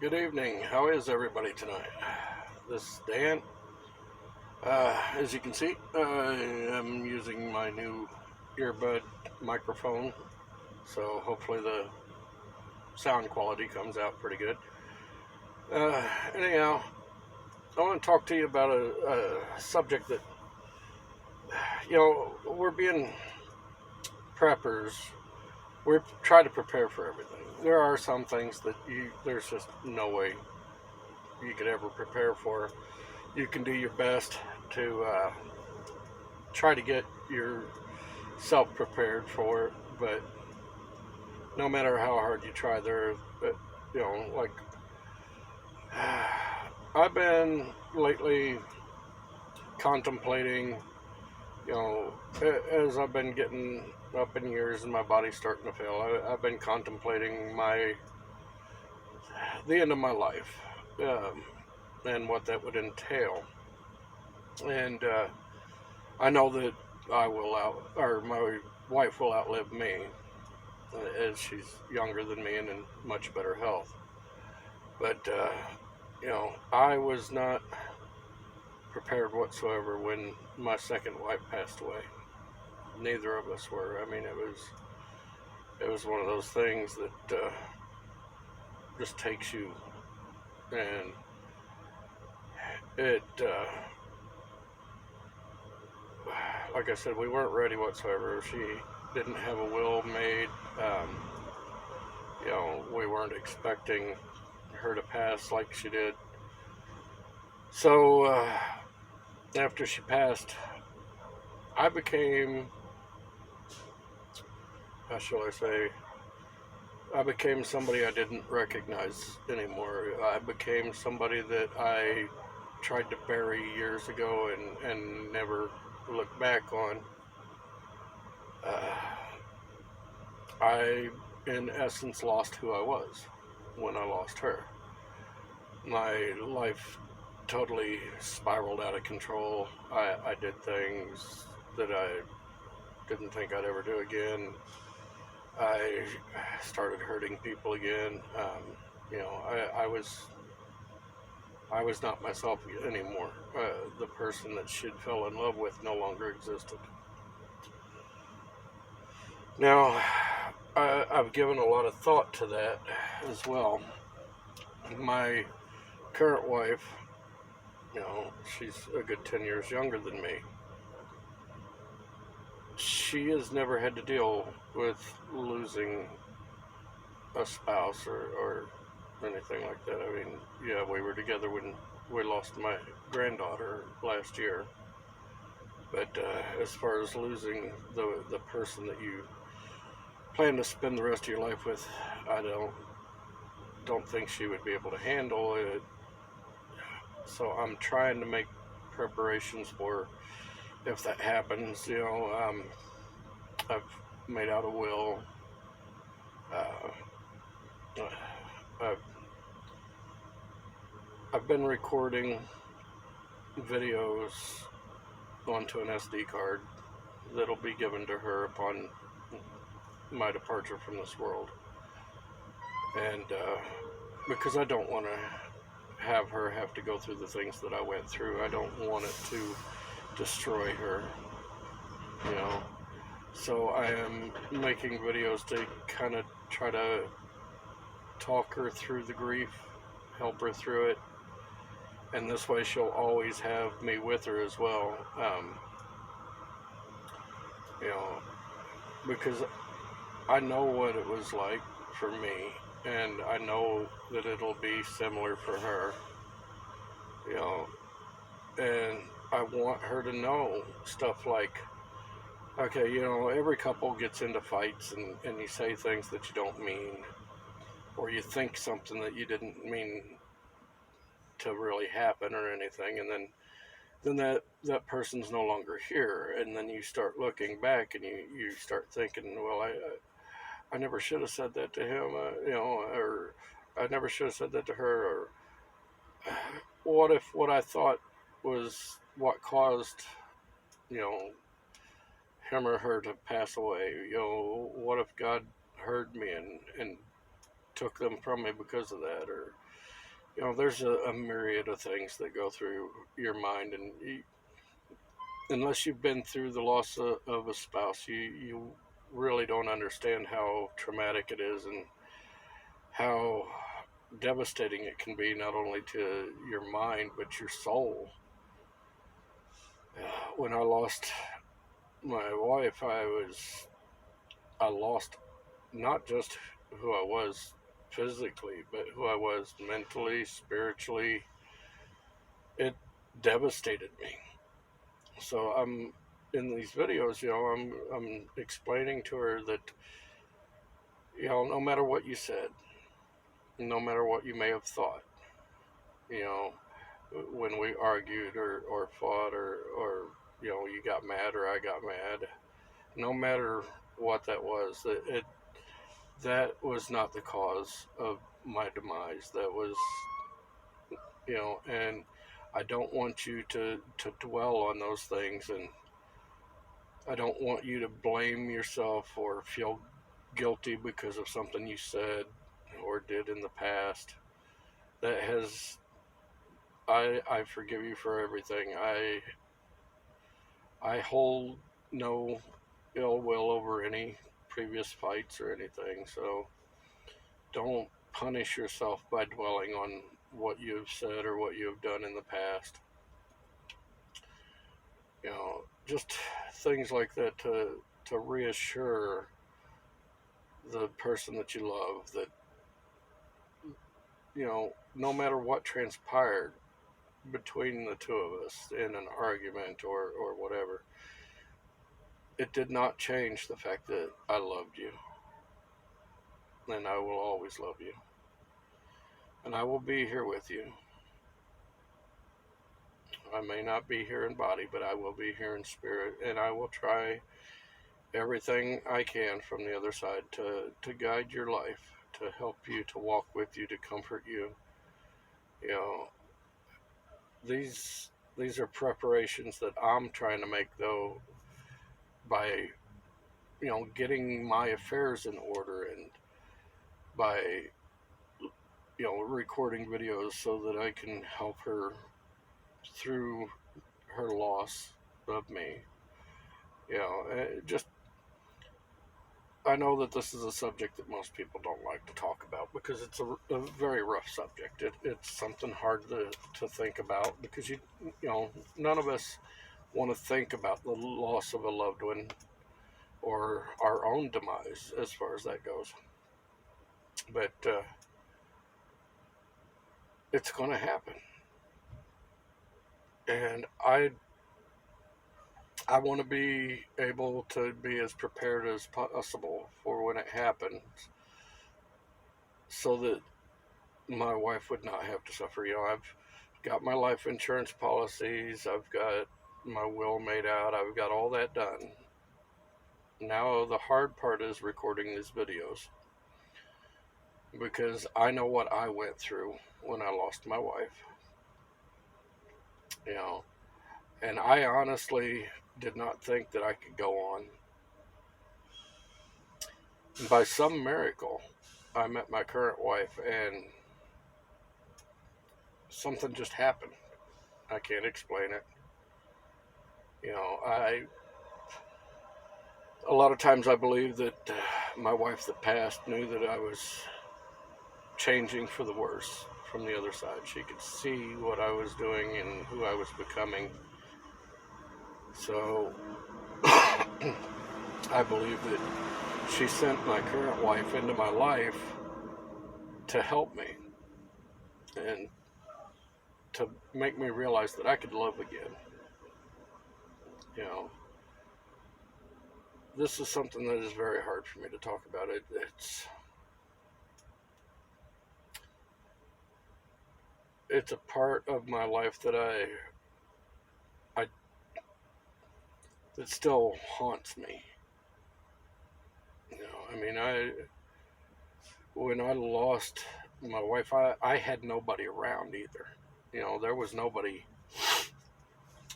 Good evening. How is everybody tonight? This is Dan. As you can see, I am using my new earbud microphone, so hopefully the sound quality comes out pretty good. Anyhow, I want to talk to you about a subject that, we're being preppers. We try to prepare for everything. There are some things that there's just no way you could ever prepare for. You can do your best to try to get yourself prepared for it, but no matter how hard you try, like I've been lately contemplating, as I've been getting up in years and my body's starting to fail, I've been contemplating the end of my life, and what that would entail. And I know that my wife will outlive me, as she's younger than me and in much better health. But I was not prepared whatsoever when my second wife passed away. Neither of us were. I mean, it was one of those things that just takes you, and it. Like I said, we weren't ready whatsoever. She didn't have a will made. We weren't expecting her to pass like she did. So after she passed, I became, how shall I say, I became somebody I didn't recognize anymore. I became somebody that I tried to bury years ago and never look back on. I, in essence, lost who I was when I lost her. My life totally spiraled out of control. I did things that I didn't think I'd ever do again. I started hurting people again. I was not myself anymore. The person that she'd fell in love with no longer existed. Now, I've given a lot of thought to that as well. My current wife, she's a good 10 years younger than me. She has never had to deal with losing a spouse or anything like that. I mean, yeah, we were together when we lost my granddaughter last year. But as far as losing the person that you plan to spend the rest of your life with, I don't think she would be able to handle it. So I'm trying to make preparations for if that happens. I've made out a will. I've been recording videos onto an SD card that'll be given to her upon my departure from this world. And because I don't want to have her have to go through the things that I went through. I don't want it to destroy her, So I am making videos to kind of try to talk her through the grief, help her through it, and this way she'll always have me with her as well. Because I know what it was like for me, and I know that it'll be similar for her, and I want her to know stuff like, okay, every couple gets into fights and you say things that you don't mean, or you think something that you didn't mean to really happen or anything, and then that person's no longer here, and then you start looking back and you start thinking, well, I never should have said that to him, or I never should have said that to her, or what if what I thought was what caused, him or her to pass away? What if God heard me and took them from me because of that? Or there's a myriad of things that go through your mind, and unless you've been through the loss of a spouse, you really don't understand how traumatic it is and how devastating it can be, not only to your mind but your soul. When I lost my wife, I lost not just who I was physically, but who I was mentally, spiritually. It devastated me. So I'm in these videos, I'm explaining to her that, no matter what you said, no matter what you may have thought, you know, when we argued or fought or you got mad or I got mad, no matter what that was, that was not the cause of my demise. That was, and I don't want you to dwell on those things, and I don't want you to blame yourself or feel guilty because of something you said or did in the past. That has, I forgive you for everything. I hold no ill will over any previous fights or anything. So don't punish yourself by dwelling on what you've said or what you've done in the past. Just things like that to reassure the person that you love that, no matter what transpired between the two of us in an argument or whatever, it did not change the fact that I loved you, and I will always love you, and I will be here with you. I may not be here in body, but I will be here in spirit, and I will try everything I can from the other side to guide your life, to help you, to walk with you, to comfort you. You know, these are preparations that I'm trying to make, though, by getting my affairs in order, and by recording videos so that I can help her through her loss of me. Just, I know that this is a subject that most people don't like to talk about because it's a very rough subject. It's something hard to think about because none of us want to think about the loss of a loved one or our own demise as far as that goes. But it's going to happen, and I want to be able to be as prepared as possible for when it happens, so that my wife would not have to suffer. I've got my life insurance policies, I've got my will made out, I've got all that done. Now the hard part is recording these videos, because I know what I went through when I lost my wife. And I honestly did not think that I could go on. And by some miracle, I met my current wife, and something just happened. I can't explain it. A lot of times I believe that my wife that passed knew that I was changing for the worse from the other side. She could see what I was doing and who I was becoming. So I believe that she sent my current wife into my life to help me and to make me realize that I could love again. This is something that is very hard for me to talk about. It's a part of my life that that still haunts me. When I lost my wife, I had nobody around either. There was nobody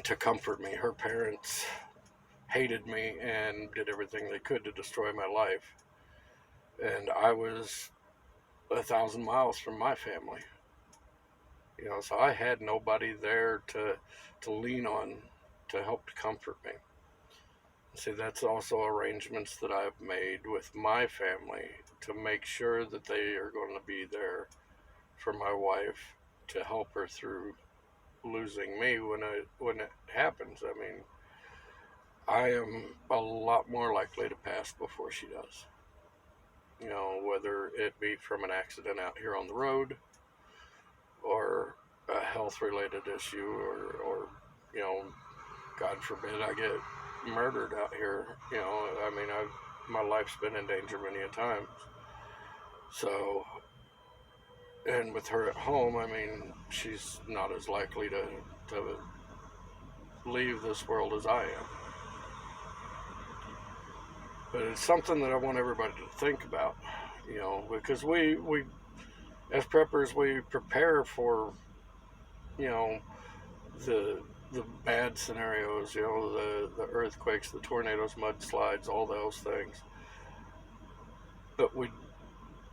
to comfort me. Her parents hated me and did everything they could to destroy my life. And I was 1,000 miles from my family. So I had nobody there to lean on to help to comfort me. See, that's also arrangements that I've made with my family to make sure that they are going to be there for my wife to help her through losing me when it happens. I mean, I am a lot more likely to pass before she does. Whether it be from an accident out here on the road or a health related issue or you know, God forbid I get murdered out here. I mean, my life's been in danger many a times. So, and with her at home, I mean, she's not as likely to leave this world as I am. But it's something that I want everybody to think about, because we as preppers, we prepare for, you know, the the bad scenarios, the earthquakes, the tornadoes, mudslides, all those things. But we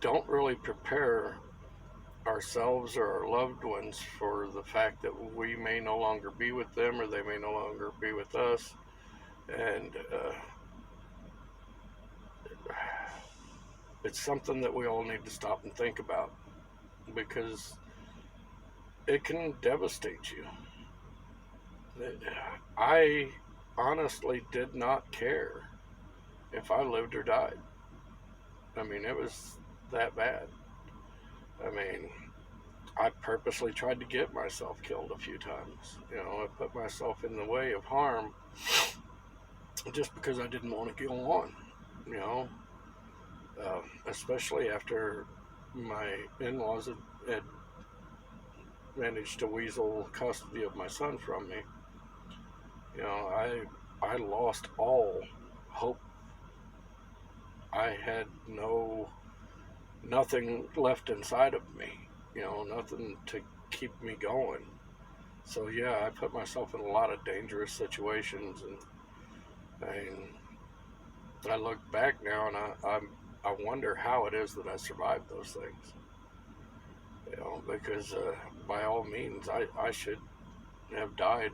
don't really prepare ourselves or our loved ones for the fact that we may no longer be with them or they may no longer be with us. And it's something that we all need to stop and think about, because it can devastate you. I honestly did not care if I lived or died. I mean, it was that bad. I mean, I purposely tried to get myself killed a few times. I put myself in the way of harm just because I didn't want to go on. You know, Especially after my in-laws had managed to weasel custody of my son from me. I lost all hope. I had nothing left inside of me. Nothing to keep me going. So yeah, I put myself in a lot of dangerous situations, and I look back now and I wonder how it is that I survived those things. Because by all means, I should have died.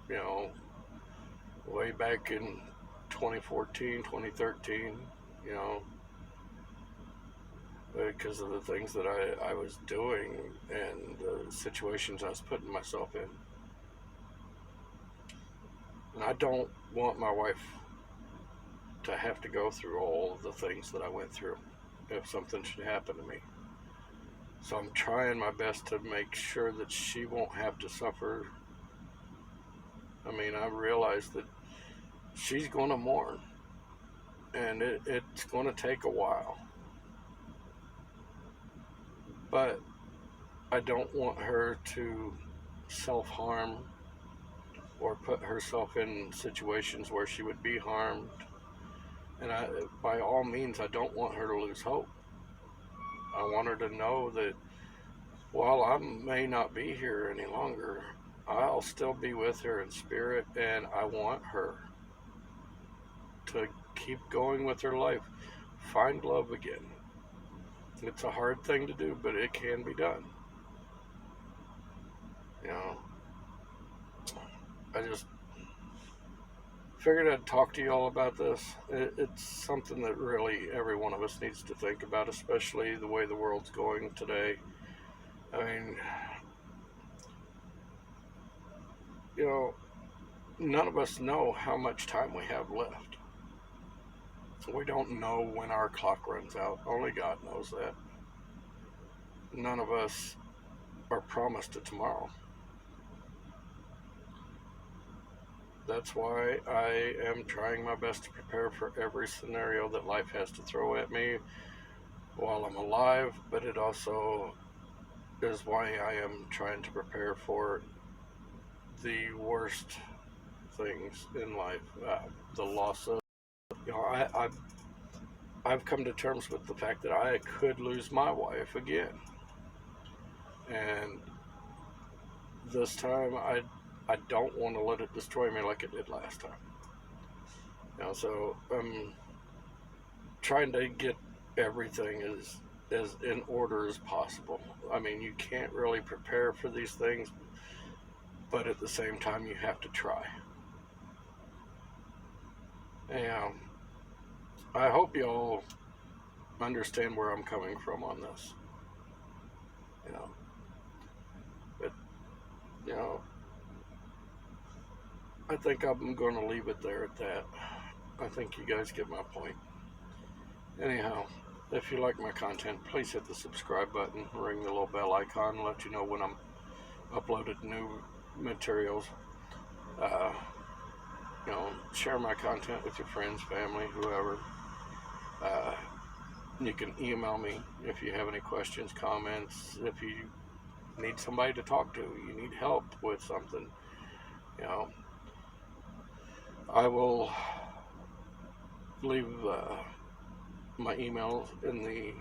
You know, Way back in 2014, 2013. You know, because of the things that I was doing and the situations I was putting myself in. And I don't want my wife to have to go through all of the things that I went through if something should happen to me. So I'm trying my best to make sure that she won't have to suffer. I mean, I realize that she's going to mourn, and it's going to take a while. But I don't want her to self-harm or put herself in situations where she would be harmed. And by all means, I don't want her to lose hope. I want her to know that while I may not be here any longer, I'll still be with her in spirit, and I want her to keep going with her life, find love again. It's a hard thing to do, but it can be done. I just figured I'd talk to you all about this. It's something that really every one of us needs to think about, especially the way the world's going today. I mean, none of us know how much time we have left. We don't know when our clock runs out. Only God knows that. None of us are promised a tomorrow. That's why I am trying my best to prepare for every scenario that life has to throw at me while I'm alive, but it also is why I am trying to prepare for the worst things in life, the loss of, I've come to terms with the fact that I could lose my wife again, and this time I don't want to let it destroy me like it did last time. So I'm trying to get everything as as in order as possible. I mean, you can't really prepare for these things, but at the same time, you have to try. And I hope y'all understand where I'm coming from on this. You know, but you know, I think I'm going to leave it there at that. I think you guys get my point. Anyhow, if you like my content, please hit the subscribe button, ring the little bell icon, let you know when I'm uploaded new materials. Share my content with your friends, family, whoever. You can email me if you have any questions, comments, if you need somebody to talk to, you need help with something. I will leave my email in the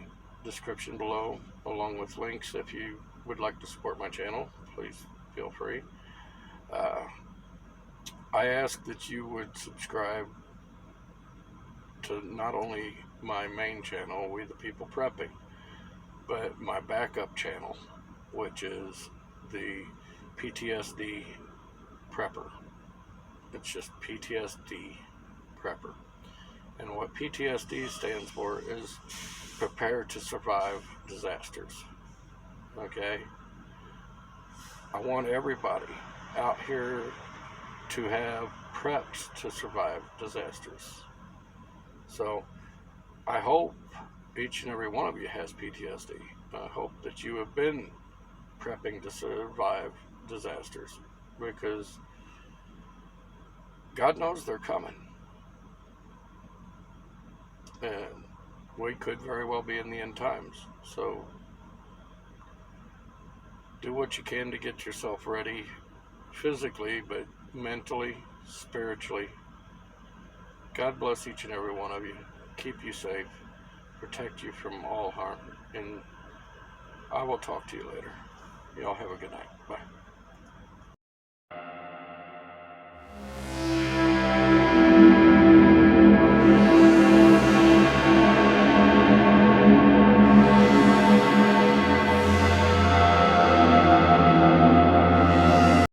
description below, along with links. If you would like to support my channel, please feel free. I ask that you would subscribe to not only my main channel, We the People Prepping, but my backup channel, which is the PTSD Prepper. It's just PTSD Prepper. And what PTSD stands for is Prepare to Survive Disasters. Okay? I want everybody out here to have preps to survive disasters. So I hope each and every one of you has PTSD. I hope that you have been prepping to survive disasters, because God knows they're coming. And we could very well be in the end times. So do what you can to get yourself ready physically, but mentally, spiritually. God bless each and every one of you. Keep you safe. Protect you from all harm. And I will talk to you later. Y'all have a good night. Bye.